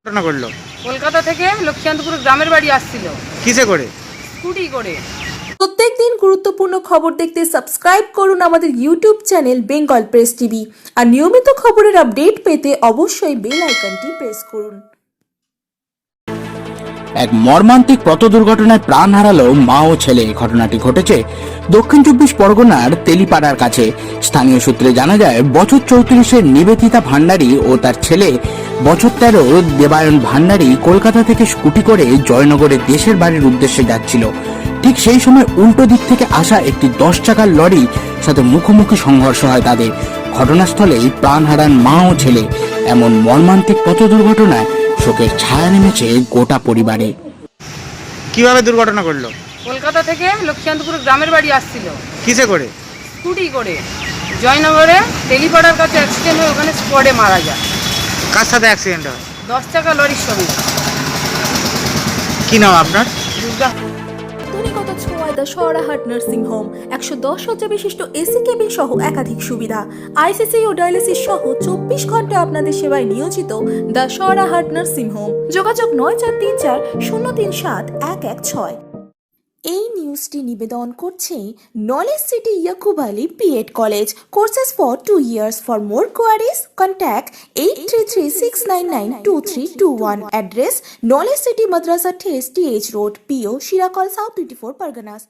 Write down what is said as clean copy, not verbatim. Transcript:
ঘটনা ঘটলো? কলকাতা থেকে লক্ষ্মীকান্তপুর গ্রামের বাড়ি আসছিল কিসে করে? স্কুটি করে। প্রত্যেকদিন গুরুত্বপূর্ণ খবর দেখতে সাবস্ক্রাইব করুন আমাদের YouTube channel Bengal press TV আর নিয়মিত খবরের আপডেট পেতে অবশ্যই বেল আইকনটি প্রেস করুন। এক মর্মান্তিক পথ দুর্ঘটনায় প্রাণ হারালো মা ও ছেলে। ঘটনাটি ঘটেছে দক্ষিণ 24 পরগনার তেলিপাড়ার কাছে। স্থানীয় সূত্রে জানা যায়, বছর 34-এর নিবেদিতা ভান্ডারী ও তার ছেলে বছর 13 দেবায়ন ভান্ডারী কলকাতা থেকে স্কুটি করে জয়নগরের দেশের বাড়ির উদ্দেশ্যে যাচ্ছিল। ঠিক সেই সময় উল্টো দিক থেকে আসা একটি 10 চাকার লরি সাথে মুখোমুখি সংঘর্ষ হয় তাদের। ঘটনাস্থলেই প্রাণ হারান মা ও ছেলে। এমন মর্মান্তিক পথ দুর্ঘটনায় শোকের ছায়া নেমেছে গোটা পরিবারে। কিভাবে দুর্ঘটনা ঘটলো? কলকাতা থেকে লক্ষ্মীকান্তপুর গ্রামের বাড়ি আসছিল কিসে করে? স্কুটি করে। জয়নগরে তেলিপাড়ার কাছে অ্যাক্সিডেন্ট হয়ে ওখানে স্পটে মারা যায়। কার সাথে অ্যাক্সিডেন্ট হয়? 10 চাকা লরির সঙ্গে। কি নাম আপনার? দুর্গা। আধুনিকতা ছোঁয়ায় দ্য সরাহাট নার্সিং হোম 110 শয্যা বিশিষ্ট এসি কেবিন সহ একাধিক সুবিধা, আইসিসি ও ডায়ালিসিস সহ 24 ঘন্টা আপনাদের সেবায় নিয়োজিত দ্য সরাহাট নার্সিং হোম। যোগাযোগ 9434 এই নিউজটি নিবেদন করছে knowledge city Yakub Ali BEd college, courses for 2 years। For more queries contact 8336992321। Address knowledge city মাদ্রাসা ঠেস TH road, PO Shirakol, south 24 Parganas.